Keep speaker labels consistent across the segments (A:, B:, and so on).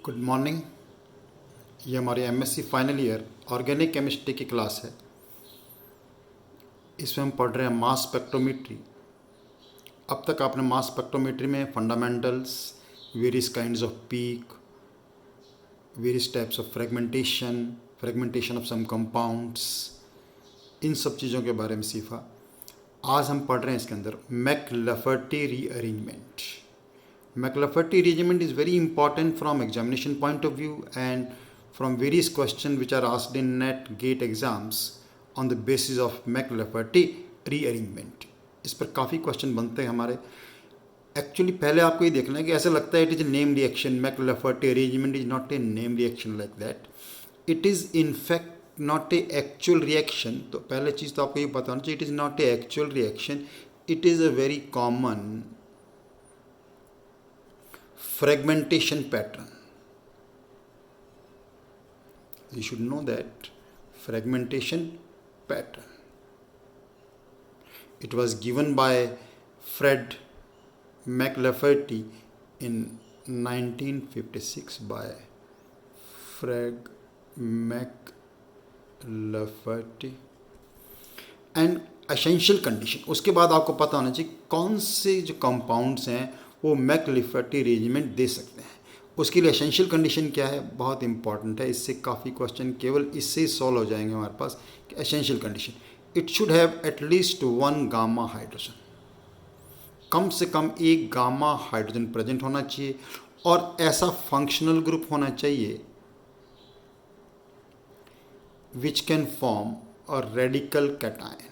A: Good morning. ये हमारी MSc final year organic chemistry की क्लास है। इसमें हम पढ़ रहे हैं मास स्पेक्ट्रोमेट्री। अब तक आपने मास स्पेक्ट्रोमेट्री में fundamentals, various kinds of peak, various types of fragmentation of some compounds, इन सब चीज़ों के बारे में सीखा। आज हम पढ़ रहे हैं इसके अंदर मैकलफर्टी rearrangement. McLafferty rearrangement is very important from examination point of view and from various questions which are asked in NET GATE exams on the basis of McLafferty rearrangement। इस पर काफ़ी क्वेश्चन बनते हैं हमारे। एक्चुअली पहले आपको ये देखना है कि ऐसा लगता है it is a name reaction. McLafferty rearrangement is not a name reaction like that. It is in fact not a actual reaction। तो पहले चीज़ तो आपको ये पता होना चाहिए, it is not a actual reaction. It is a very common fragmentation pattern. You should know that fragmentation pattern. It was given by Fred McLafferty in 1956 by Fred McLafferty and essential condition। उसके बाद आपको पता होना चाहिए कौन से जो compounds हैं वो मैकलफर्टी रीअरेंजमेंट दे सकते हैं। उसके लिए एसेंशियल कंडीशन क्या है, बहुत इंपॉर्टेंट है। इससे काफ़ी क्वेश्चन केवल इससे ही सॉल्व हो जाएंगे हमारे पास। Essential condition, it should have at least one gamma hydrogen. कम से कम एक गामा हाइड्रोजन प्रेजेंट होना चाहिए और ऐसा फंक्शनल ग्रुप होना चाहिए which can form a radical cation,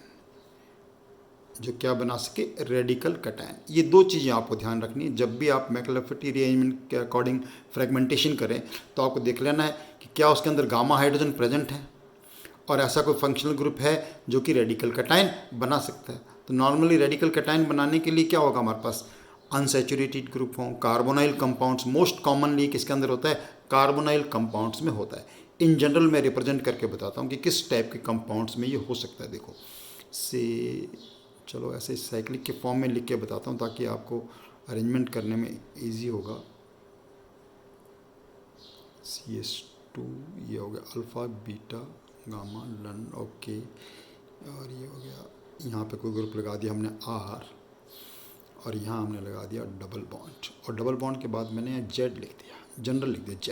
A: जो क्या बना सके, रेडिकल कैटायन। ये दो चीज़ें आपको ध्यान रखनी है। जब भी आप मैकलफर्टी रीअरेंजमेंट के अकॉर्डिंग फ्रेगमेंटेशन करें तो आपको देख लेना है कि क्या उसके अंदर गामा हाइड्रोजन प्रेजेंट है और ऐसा कोई फंक्शनल ग्रुप है जो कि रेडिकल कैटायन बना सकता है। तो नॉर्मली रेडिकल कैटायन बनाने के लिए क्या होगा, हमारे पास अनसैचुरेटेड ग्रुप हों, कार्बोनाइल कंपाउंड्स। मोस्ट कॉमनली किसके अंदर होता है, कार्बोनाइल कंपाउंड्स में होता है। इन जनरल मैं रिप्रेजेंट करके बताता हूँ कि किस टाइप के कंपाउंड्स में ये हो सकता है। देखो चलो ऐसे साइक्लिक के फॉर्म में लिख के बताता हूँ ताकि आपको अरेंजमेंट करने में इजी होगा। CH2 ये हो गया अल्फ़ा बीटा गामा लन, ओके। और ये हो गया, यहाँ पे कोई ग्रुप लगा दिया हमने R, और यहाँ हमने लगा दिया डबल बॉन्ड, और डबल बॉन्ड के बाद मैंने Z लिख दिया, जनरल लिख दिया Z।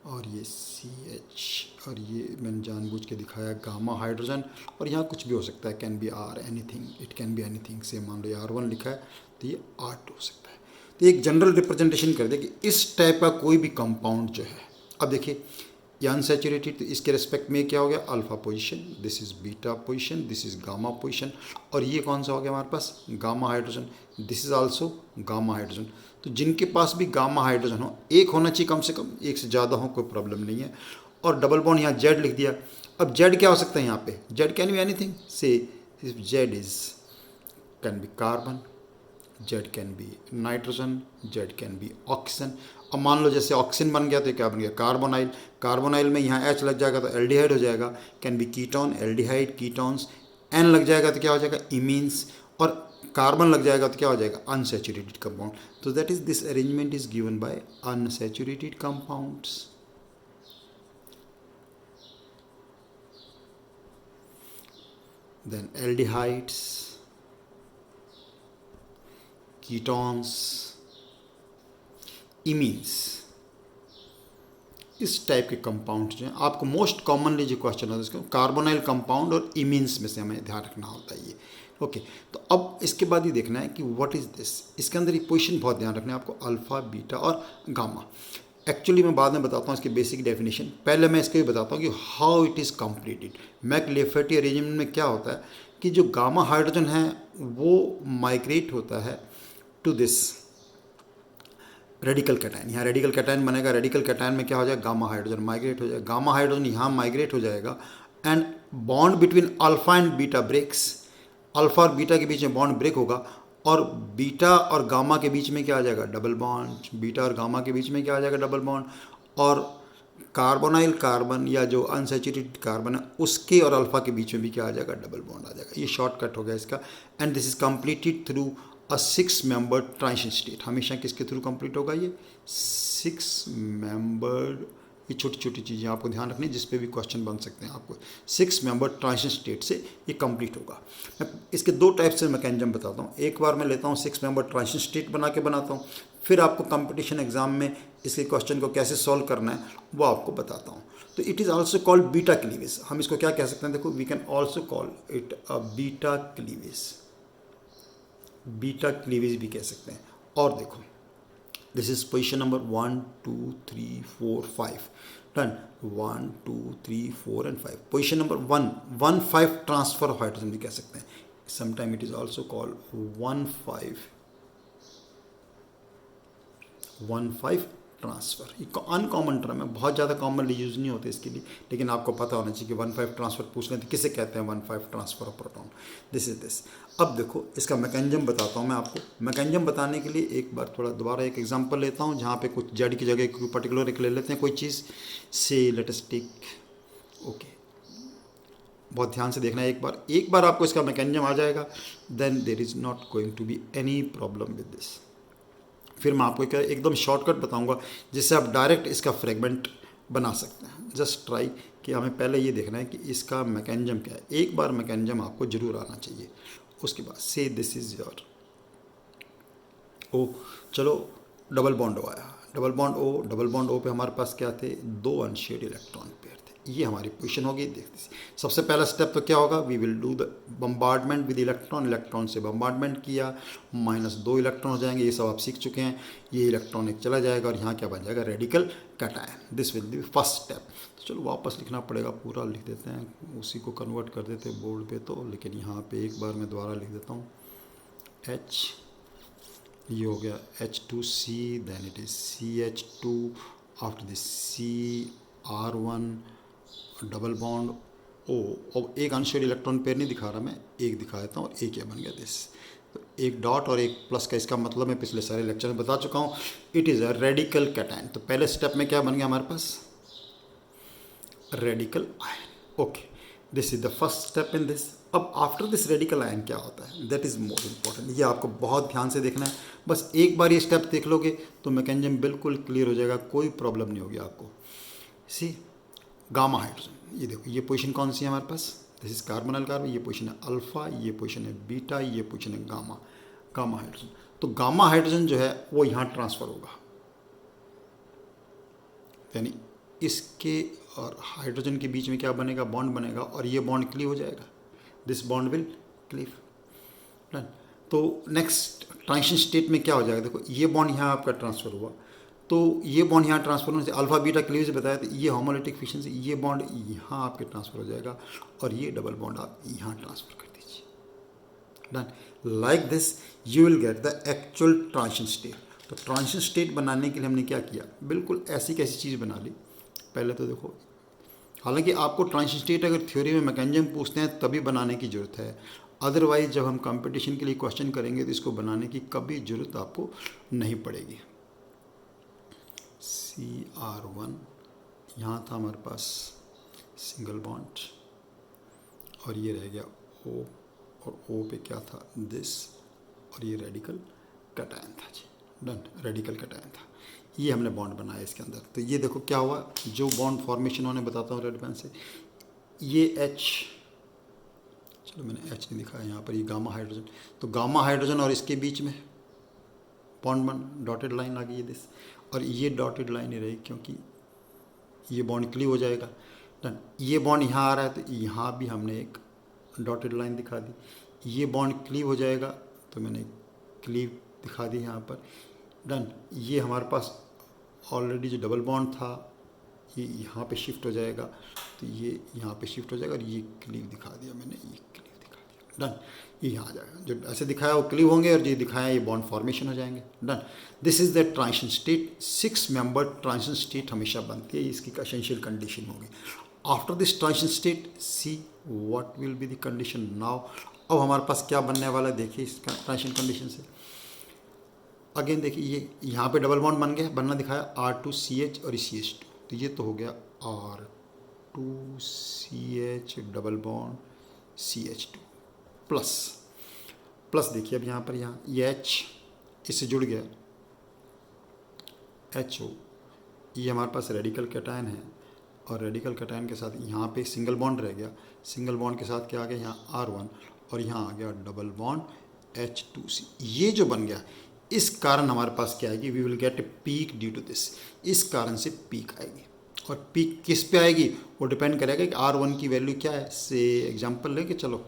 A: और ये CH, और ये मैंने जानबूझ के दिखाया गामा हाइड्रोजन। और यहाँ कुछ भी हो सकता है, can be R anything, it can be anything. से मान लो R1 लिखा है तो ये R2 हो सकता है। तो एक जनरल रिप्रेजेंटेशन कर दे कि इस टाइप का कोई भी कंपाउंड जो है। अब देखिए ये अनसैचुरेटेड, तो इसके रिस्पेक्ट में क्या हो गया, alpha position, this is beta position, this is gamma position. और ये कौन सा हो गया हमारे पास, gamma hydrogen, this is also gamma hydrogen. तो जिनके पास भी गामा हाइड्रोजन हो, एक होना चाहिए कम से कम, एक से ज़्यादा हो कोई प्रॉब्लम नहीं है। और डबल बॉन्ड यहाँ जेड लिख दिया। अब जेड क्या हो सकता है यहाँ पे, जेड कैन बी एनीथिंग। से Z is can be carbon, Z can be nitrogen, Z can be oxygen. अब मान लो जैसे ऑक्सीजन बन गया तो क्या बन गया, कार्बोनाइल। कार्बोनाइल में यहाँ H लग जाएगा तो एल्डिहाइड हो जाएगा, can be ketone, aldehyde, ketones. N लग जाएगा तो क्या हो जाएगा, इमीन्स। और कार्बन लग जाएगा तो क्या हो जाएगा, अनसैचुरेटेड कंपाउंड। तो that is this arrangement is given by unsaturated compounds. Then aldehydes, ketones, इमीन्स, इस टाइप के कंपाउंड जो हैं आपको मोस्ट कॉमनली जो क्वेश्चन होता है उसको कार्बोनाइल कंपाउंड और इमीन्स में से हमें ध्यान रखना होता है ये। ओके, तो अब इसके बाद ये देखना है कि व्हाट इज़ दिस। इसके अंदर ये पोजीशन बहुत ध्यान रखना है आपको, अल्फ़ा बीटा और गामा। एक्चुअली मैं बाद में बताता हूँ इसकी बेसिक डेफिनेशन, पहले मैं इसको भी बताता हूँ कि how it is completed. McLafferty arrangement में क्या होता है कि जो गामा हाइड्रोजन है वो माइग्रेट होता है टू दिस रेडिकल कैटायन। यहाँ रेडिकल कैटायन बनेगा, रेडिकल कैटायन में क्या हो जाएगा, गामा हाइड्रोजन माइग्रेट हो जाएगा, गामा हाइड्रोजन यहाँ माइग्रेट हो जाएगा and bond between alpha and beta breaks. Alpha और बीटा के बीच में बॉन्ड ब्रेक होगा और बीटा और गामा के बीच में क्या आ जाएगा, डबल बॉन्ड। बीटा और गामा के बीच में क्या आ जाएगा, डबल बॉन्ड। और कार्बोनाइल कार्बन या जो अनसैचुरेटेड कार्बन है उसके और अल्फा के बीच में भी क्या आ जाएगा, डबल बॉन्ड आ जाएगा। ये शॉर्टकट हो गया इसका। And this is completed through a 6 member transition state. हमेशा किसके थ्रू कंप्लीट होगा ये, 6 मेंबर्ड, ये छोटी छोटी चीज़ें आपको ध्यान रखनी जिस पे भी क्वेश्चन बन सकते हैं आपको। 6 मेंबर ट्रांजिशन स्टेट से ये कंप्लीट होगा। मैं इसके 2 टाइप से मैकेनिज्म बताता हूँ। एक बार मैं लेता हूँ 6 मेंबर ट्रांजिशन स्टेट बना के बनाता हूँ, फिर आपको कंपटीशन एग्जाम में इसके क्वेश्चन को कैसे सॉल्व करना है वो आपको बताता हूँ। तो it is also called beta cleavage. हम इसको क्या कह सकते हैं, देखो we can also call it a beta cleavage, beta cleavage भी कह सकते हैं। और देखो this is position number 1 2 3 4 5 done, 1 2 3 4 and 5। Position number 1 1 5 transfer of hydrogen भी कह सकते हैं। Sometime it is also called 1 5 transfer. ये अनकॉमन टर्म है, बहुत ज़्यादा कॉमनली यूज़ नहीं होते इसके लिए, लेकिन आपको पता होना चाहिए कि 1 5 ट्रांसफ़र पूछ लें तो किसे कहते हैं 1 5 transfer of proton. This is this. अब देखो इसका मैकेनिज्म बताता हूँ मैं आपको। मैकेनिज्म बताने के लिए एक बार थोड़ा दोबारा एक एग्जांपल लेता हूँ जहाँ पे कुछ जेड की जगह कोई पर्टिकुलर एक ले लेते हैं कोई चीज़ से, लेट अस टेक, ओके, बहुत ध्यान से देखना है। एक बार आपको इसका मैकेनिज्म आ जाएगा, then there is not going to be any problem with this. फिर मैं आपको क्या एकदम शॉर्टकट बताऊंगा जिससे आप डायरेक्ट इसका फ्रेगमेंट बना सकते हैं। जस्ट ट्राई कि हमें पहले ये देखना है कि इसका मैकेनिज्म क्या है। एक बार मैकेनिज्म आपको जरूर आना चाहिए। उसके बाद से दिस इज़ योर ओ, चलो डबल बॉन्ड ओ आया, double bond O, double bond O पे हमारे पास क्या थे, 2 अनशेयर्ड इलेक्ट्रॉन पेयर थे। ये हमारी पोजीशन होगी। देखते सबसे पहला स्टेप तो क्या होगा, we will do the bombardment with electron. Electron से बम्बार्डमेंट किया, -2 इलेक्ट्रॉन हो जाएंगे, ये सब आप सीख चुके हैं। ये इलेक्ट्रॉन एक चला जाएगा और यहाँ क्या बन जाएगा, radical cation. This will B first step. तो चलो वापस लिखना पड़ेगा, पूरा लिख देते हैं, उसी को कन्वर्ट कर देते हैं बोर्ड पे तो, लेकिन यहाँ पे एक बार मैं दोबारा लिख देता हूँ। H, ये हो गया H2C, then it is CH2, after this CR1 double bond O। और एक अनशेयर्ड इलेक्ट्रॉन पेयर नहीं दिखा रहा मैं, एक दिखा देता हूँ। एक क्या बन गया दिस, तो एक डॉट और एक प्लस का इसका मतलब मैं पिछले सारे लेक्चर में बता चुका हूँ, it is a radical cation. तो पहले स्टेप में क्या बन गया हमारे पास, radical ion. Okay, this is the first step in this. अब आफ्टर दिस रेडिकल आयन क्या होता है, दैट इज़ मोर इम्पॉर्टेंट। ये आपको बहुत ध्यान से देखना है। बस एक बार ये स्टेप देख लोगे तो मैकेनिज्म बिल्कुल क्लियर हो जाएगा, कोई प्रॉब्लम नहीं होगी आपको। सी गामा हाइड्रोजन, ये देखो ये पोजीशन कौन सी है हमारे पास, दिस इज कार्बोनल कार्बन, ये पोजीशन है अल्फा, ये पोजीशन है बीटा, ये पोजीशन है गामा, गामा हाइड्रोजन। तो गामा हाइड्रोजन जो है वो यहाँ ट्रांसफ़र होगा, यानी इसके और हाइड्रोजन के बीच में क्या बनेगा, बॉन्ड बनेगा और ये बॉन्ड क्लीव हो जाएगा। This bond will cleave, done. तो नेक्स्ट ट्रांजिशन स्टेट में क्या हो जाएगा, देखो ये बॉन्ड यहाँ आपका ट्रांसफ़र हुआ, तो ये बॉन्ड यहाँ ट्रांसफर होने से अल्फा बीटा क्लीवेज बताया, तो ये होमोलिटिक फिशन से ये बॉन्ड यहाँ आपके ट्रांसफ़र हो जाएगा और ये डबल बॉन्ड आप यहाँ ट्रांसफ़र कर दीजिए, done. Like this you will get the actual transition state. तो ट्रांजिशन स्टेट बनाने के लिए हमने क्या किया, बिल्कुल ऐसी कैसी चीज़ बना ली। पहले तो देखो, हालांकि आपको ट्रांजिशन स्टेट अगर थ्योरी में मैकेनिज्म पूछते हैं तभी बनाने की ज़रूरत है, अदरवाइज जब हम कंपटीशन के लिए क्वेश्चन करेंगे तो इसको बनाने की कभी ज़रूरत आपको नहीं पड़ेगी। CR1 यहाँ था हमारे पास सिंगल बॉन्ड और ये रह गया O, और O पे क्या था दिस, और ये रेडिकल कैटायन था जी, डन, रेडिकल कैटायन था। ये हमने बॉन्ड बनाया इसके अंदर। तो ये देखो क्या हुआ, जो बॉन्ड फॉर्मेशन होने बताता हूँ रेड पेन से, ये H, चलो मैंने H नहीं दिखाया यहाँ पर, ये गामा हाइड्रोजन। तो गामा हाइड्रोजन और इसके बीच में बॉन्ड बन, डॉटेड लाइन आ गई है दिस, और ये डॉटेड लाइन ही रही क्योंकि ये बॉन्ड क्लीव हो जाएगा, डन। ये बॉन्ड यहाँ आ रहा है तो यहाँ भी हमने एक डॉटेड लाइन दिखा दी, ये बॉन्ड क्लीव हो जाएगा तो मैंने क्लीव दिखा दी यहाँ पर, डन। ये हमारे पास ऑलरेडी जो डबल बॉन्ड था ये यहाँ पे शिफ्ट हो जाएगा, तो ये यहाँ पे शिफ्ट हो जाएगा और ये क्लीव दिखा दिया मैंने, ये क्लीव दिखा दिया, डन। ये यहाँ आ जाएगा, जो ऐसे दिखाया वो क्लीव होंगे और जो दिखाया ये बॉन्ड फॉर्मेशन हो जाएंगे, done. This is the transition state. 6 member transition state हमेशा बनती है, इसकी एसेंशियल कंडीशन होगी। After this transition state see what will be the condition now. अब हमारे पास क्या बनने वाला है, देखिए इसका ट्रांजिशन कंडीशन से अगेन देखिए, ये यहाँ पे डबल बॉन्ड बन गया, बनना दिखाया R2CH और CH2, तो ये तो हो गया R2CH double bond CH2 plus plus, देखिए अब यहाँ पर ये H इससे जुड़ गया HO, ये हमारे पास रेडिकल कैटायन है और रेडिकल कैटायन के साथ यहाँ पे सिंगल बॉन्ड रह गया, सिंगल बॉन्ड के साथ क्या आ गया यहाँ R1 और यहाँ आ गया डबल बॉन्ड H2C। ये जो बन गया, इस कारण हमारे पास क्या आएगी, we will get a peak due to this, इस कारण से पीक आएगी। और पीक किस पे आएगी वो डिपेंड करेगा कि R1 की वैल्यू क्या है। से एग्जांपल लेके चलो,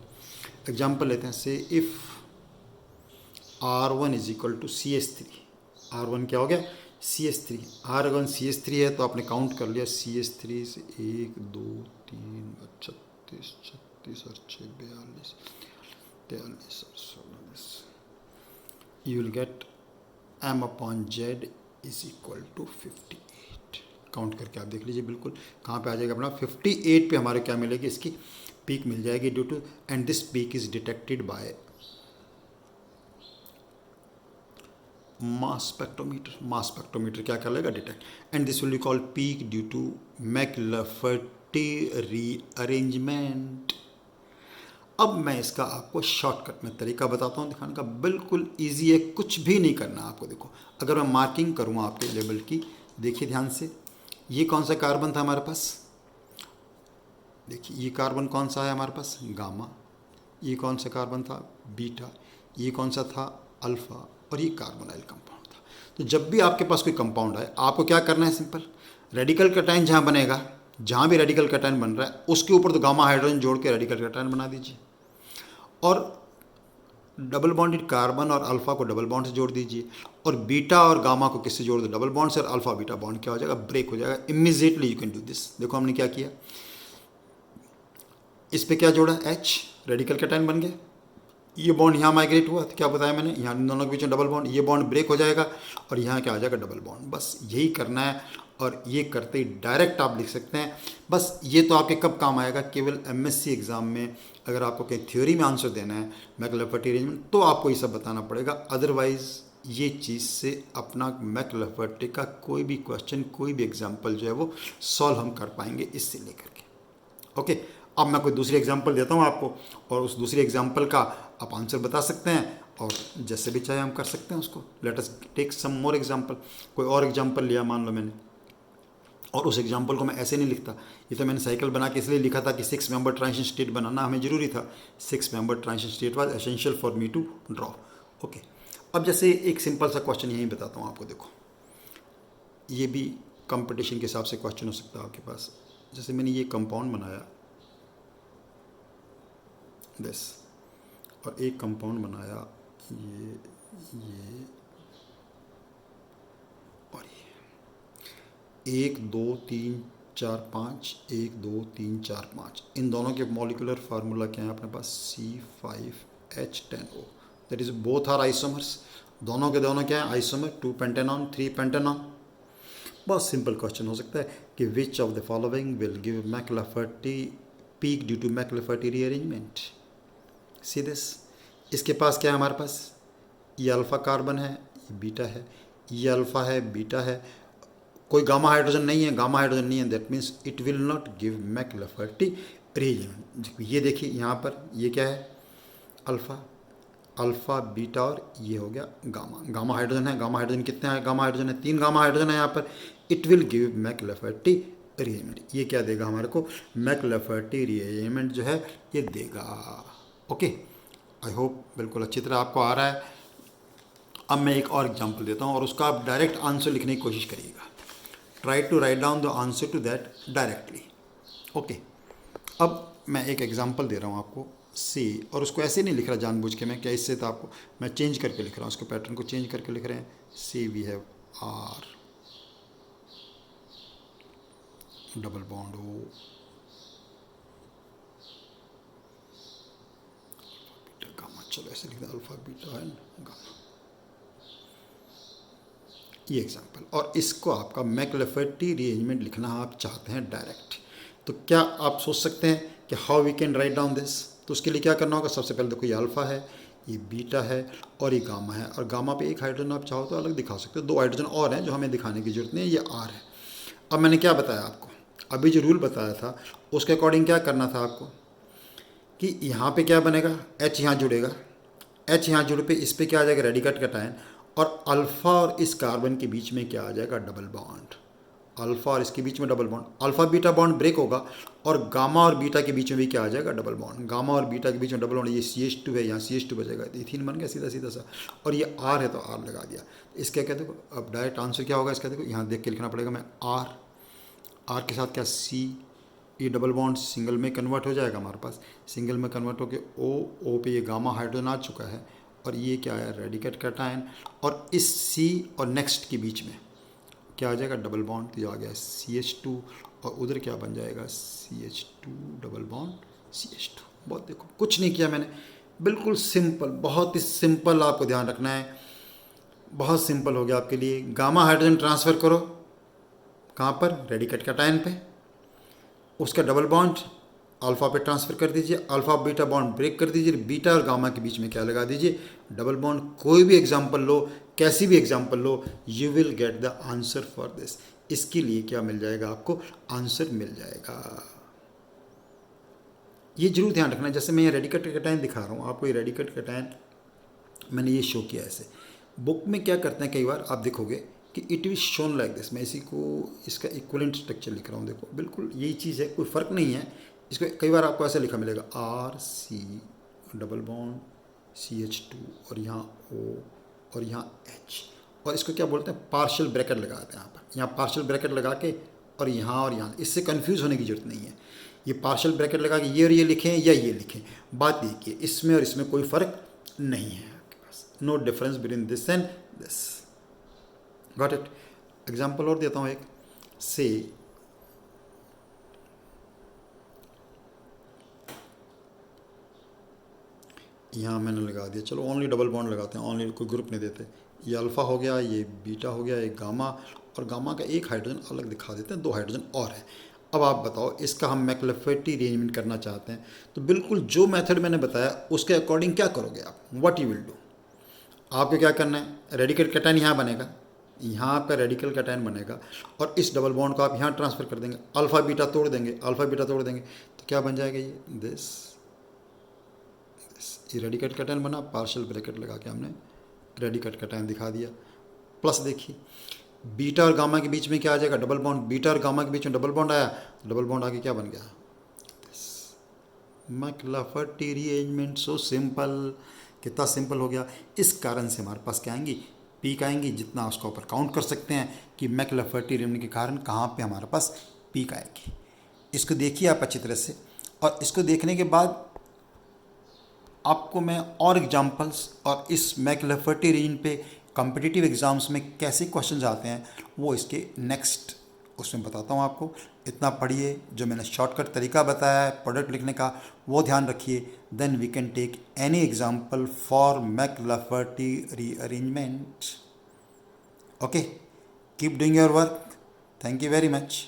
A: एग्जांपल लेते हैं। से if R1 is equal to CS3, R1 क्या हो गया CS3, R1 CS3 है तो आपने काउंट कर लिया CS3 से 1 2 3 36 36 और 6 42 43 और 16, you will get M/Z is equal to 58। Count करके आप देख लीजिए बिल्कुल कहाँ पे आ जाएगा अपना 58 पे हमारे क्या मिलेगी, इसकी पीक मिल जाएगी due to, and this peak is detected by mass spectrometer. Mass spectrometer क्या कर लेगा, detect, and this will be called peak due to McLafferty rearrangement. अब मैं इसका आपको शॉर्टकट में तरीका बताता हूँ दिखाने का, बिल्कुल इजी है, कुछ भी नहीं करना आपको। देखो अगर मैं मार्किंग करूँ आपके लेवल की, देखिए ध्यान से, ये कौन सा कार्बन था हमारे पास, देखिए ये कार्बन कौन सा है हमारे पास, गामा, ये कौन सा कार्बन था, बीटा, ये कौन सा था, अल्फा, और ये कार्बोनाइल कंपाउंड था। तो जब भी आपके पास कोई कंपाउंड आए, आपको क्या करना है, सिंपल, रेडिकल कैटायन जहाँ बनेगा, जहाँ भी रेडिकल कैटायन बन रहा है उसके ऊपर तो गामा हाइड्रोजन जोड़ के रेडिकल कैटायन बना दीजिए, और डबल बॉन्डेड कार्बन और अल्फा को डबल बॉन्ड से जोड़ दीजिए, और बीटा और गामा को किससे जोड़ दो, डबल बॉन्ड से, और अल्फा बीटा बॉन्ड क्या हो जाएगा, ब्रेक हो जाएगा immediately. You can do this. देखो हमने क्या किया, इस पे क्या जोड़ा, H, रेडिकल कैटायन बन गया, ये बॉन्ड यहाँ माइग्रेट हुआ तो क्या बताया मैंने, यहाँ इन दोनों के बीच में डबल बॉन्ड, ये बॉन्ड ब्रेक हो जाएगा और यहाँ क्या आ जाएगा, डबल बॉन्ड। बस यही करना है, और ये करते ही डायरेक्ट आप लिख सकते हैं। बस ये तो आपके कब काम आएगा, केवल MSc एग्ज़ाम में अगर आपको कहीं थ्योरी में आंसर देना है मैकलफर्टी अरेंजमेंट, तो आपको ये सब बताना पड़ेगा। अदरवाइज़ ये चीज़ से अपना मैकलफर्टी का कोई भी क्वेश्चन, कोई भी एग्जाम्पल जो है वो सॉल्व हम कर पाएंगे इससे लेकर के। ओके, अब मैं कोई दूसरी एग्जांपल देता हूँ आपको, और उस दूसरी एग्जांपल का आप आंसर बता सकते हैं, और जैसे भी चाहे हम कर सकते हैं उसको। Let us take some more example. कोई और एग्जांपल लिया मान लो मैंने, और उस एग्जांपल को मैं ऐसे नहीं लिखता, ये तो मैंने साइकिल बना के इसलिए लिखा था कि 6 मेंबर ट्रांजिशन स्टेट बनाना हमें ज़रूरी था। 6 member transition state was essential for me to draw. Okay, अब जैसे एक सिंपल सा क्वेश्चन यहीं बताता हूँ आपको। देखो ये भी कंपटीशन के हिसाब से क्वेश्चन हो सकता है आपके पास। जैसे मैंने ये कंपाउंड बनाया दिस, और एक कंपाउंड बनाया ये और ये 1 2 3 4 5, 1 2 3 4 5, इन दोनों के मॉलिक्यूलर फार्मूला क्या है अपने पास, C5H10O, that is both are isomers. दोनों के दोनों क्या है, आइसोमर, 2 पेंटेनॉन 3 पेंटेनॉन। बहुत सिंपल क्वेश्चन हो सकता है कि which of the following will give McLafferty peak due to McLafferty rearrangement. See this, इसके पास क्या है हमारे पास, ये अल्फ़ा कार्बन है, ये बीटा है, ये अल्फ़ा है, बीटा है, कोई गामा हाइड्रोजन नहीं है, गामा हाइड्रोजन नहीं है, that means it will not give McLafferty rearrangement. ये देखिए यहाँ पर ये क्या है, अल्फ़ा, अल्फ़ा बीटा, और ये हो गया गामा। गामा हाइड्रोजन है, गामा हाइड्रोजन कितने हैं, गामा हाइड्रोजन है 3 गामा हाइड्रोजन है यहाँ पर। It will give McLafferty rearrangement. ये क्या देगा हमारे को, मैकलफर्टी रीअरेंजमेंट जो है ये देगा। ओके, आई होप बिल्कुल अच्छी तरह आपको आ रहा है। अब मैं एक और एग्जांपल देता हूँ, और उसका आप डायरेक्ट आंसर लिखने की कोशिश करिएगा। Try to write down the answer to that directly. Okay, अब मैं एक एग्जांपल दे रहा हूँ आपको, सी, और उसको ऐसे नहीं लिख रहा जानबूझ के मैं, क्या इससे तो आपको मैं चेंज करके लिख रहा हूँ, उसके पैटर्न को चेंज करके लिख रहे हैं। See we have R double bond O, gamma, चलो ऐसे लिख दें, अल्फा बीटा एंड गामा। ये एग्जांपल, और इसको आपका मैकलफर्टी रीअरेंजमेंट लिखना आप चाहते हैं डायरेक्ट, तो क्या आप सोच सकते हैं कि how we can write down this. तो उसके लिए क्या करना होगा, सबसे पहले देखो ये अल्फ़ा है, ये बीटा है, और ये गामा है, और गामा पे एक हाइड्रोजन आप चाहो तो अलग दिखा सकते हो, 2 हाइड्रोजन और हैं जो हमें दिखाने की जरूरत नहीं है, ये R है। अब मैंने क्या बताया आपको, अभी जो रूल बताया था उसके अकॉर्डिंग क्या करना था आपको, कि यहाँ पे क्या बनेगा, H यहाँ जुड़ेगा, H यहाँ जुड़ पे इस पे क्या आ जाएगा, रेडिकल कैटायन, और अल्फ़ा और इस कार्बन के बीच में क्या आ जाएगा, डबल बॉन्ड। अल्फा और इसके बीच में double bond, alpha beta bond break होगा और गामा और बीटा के बीच में भी क्या आ जाएगा, डबल बॉन्ड। गामा और बीटा के बीच में डबल बॉन्ड, ये CH2 है, यहाँ CH2 बचेगा, इथीन बन गया सीधा सीधा सा। और ये R है तो R लगा दिया। इसका क्या देखो, अब डायरेक्ट आंसर क्या होगा इसका, देखो यहाँ देख के लिखना पड़ेगा मैं, R के साथ क्या C, ये डबल बॉन्ड सिंगल में कन्वर्ट हो जाएगा हमारे पास, सिंगल में कन्वर्ट होकर O पे ये गामा हाइड्रोजन आ चुका है, और ये क्या है, रेडिकेट कैटायन। और इस C और नेक्स्ट के बीच में क्या आ जाएगा, डबल बॉन्ड, तो ये आ गया CH2, और उधर क्या बन जाएगा, CH2 डबल बॉन्ड CH2। बहुत देखो, कुछ नहीं किया मैंने, बिल्कुल सिंपल, बहुत ही सिंपल, आपको ध्यान रखना है, बहुत सिंपल हो गया आपके लिए। गामा हाइड्रोजन ट्रांसफ़र करो कहाँ पर, रेडिकेट कैटायन पे, उसका डबल बॉन्ड अल्फ़ा पे ट्रांसफ़र कर दीजिए, अल्फ़ा बीटा बॉन्ड ब्रेक कर दीजिए, बीटा और गामा के बीच में क्या लगा दीजिए, डबल बॉन्ड। कोई भी एग्जांपल लो, कैसी भी example low, you will get the answer for this. इसके लिए क्या मिल जाएगा आपको, आंसर मिल जाएगा। ये जरूर ध्यान रखना, जैसे मैं ये रेडिकेट कैटायन दिखा रहा हूँ आपको, ये रेडिकेट कैटायन मैंने ये शो किया ऐसे। बुक में क्या करते हैं, कई बार आप देखोगे कि it is shown like this. मैं इसी को, इसका इक्वलेंट स्ट्रक्चर लिख रहा हूँ, देखो बिल्कुल यही चीज़ है, कोई फ़र्क नहीं है। इसको कई बार आपको ऐसा लिखा मिलेगा, RC डबल बॉन्ड CH2 और यहाँ O और यहाँ H, और इसको क्या बोलते हैं, पार्शियल ब्रैकेट लगाते हैं यहाँ पर, यहाँ पार्शियल ब्रैकेट लगा के और यहाँ, इससे कंफ्यूज होने की जरूरत नहीं है। ये पार्शियल ब्रैकेट लगा के ये और ये लिखें या ये लिखें, बात देखिए, इसमें और इसमें कोई फ़र्क नहीं है आपके पास, no difference between this and this. Got it. Example और देता हूँ एक, से यहाँ मैंने लगा दिया, चलो ओनली डबल बॉन्ड लगाते हैं, ओनली कोई ग्रुप नहीं देते। ये अल्फ़ा हो गया, ये बीटा हो गया, ये गामा, और गामा का एक हाइड्रोजन अलग दिखा देते हैं, 2 हाइड्रोजन और है। अब आप बताओ, इसका हम मैक्लाफेटी अरेंजमेंट करना चाहते हैं, तो बिल्कुल जो मेथड मैंने बताया उसके अकॉर्डिंग क्या करोगे आप, व्हाट यू विल डू। आपको क्या करना है, रेडिकल कैटायन यहाँ बनेगा, यहाँ पर रेडिकल कैटायन बनेगा, और इस डबल बॉन्ड को आप यहाँ ट्रांसफ़र कर देंगे, अल्फ़ा बीटा तोड़ देंगे, अल्फ़ा बीटा तोड़ देंगे, तो क्या बन जाएगा ये, दिस। ये रेडिकेट कैटायन बना, पार्शियल ब्रैकेट लगा के हमने रेडिकेट कैटायन दिखा दिया। प्लस देखिए, बीटा और गामा के बीच में क्या आ जाएगा, डबल बॉन्ड, बीटा और गामा के बीच में डबल बॉन्ड आया, डबल बॉन्ड आके क्या बन गया, मैक्लाफर्टी अरेंजमेंट। सो सिंपल, कितना सिंपल हो गया। इस कारण से हमारे पास क्या आएंगी, पीक आएंगी, जितना उसका ऊपर काउंट कर सकते हैं कि मैक्लाफर्टी अरेंजमेंट के कारण कहाँ पे हमारे पास पीक आएगी। इसको देखिए आप अच्छी तरह से, और इसको देखने के बाद आपको मैं और एग्जांपल्स और इस मैक्लाफर्टी अरेंजमेंट पे कॉम्पिटिटिव एग्ज़ाम्स में कैसे क्वेश्चंस आते हैं वो इसके नेक्स्ट उसमें बताता हूँ आपको। इतना पढ़िए, जो मैंने शॉर्टकट तरीका बताया है प्रोडक्ट लिखने का वो ध्यान रखिए, then we can take any example for McLafferty rearrangement. Okay, keep doing your work, thank you very much.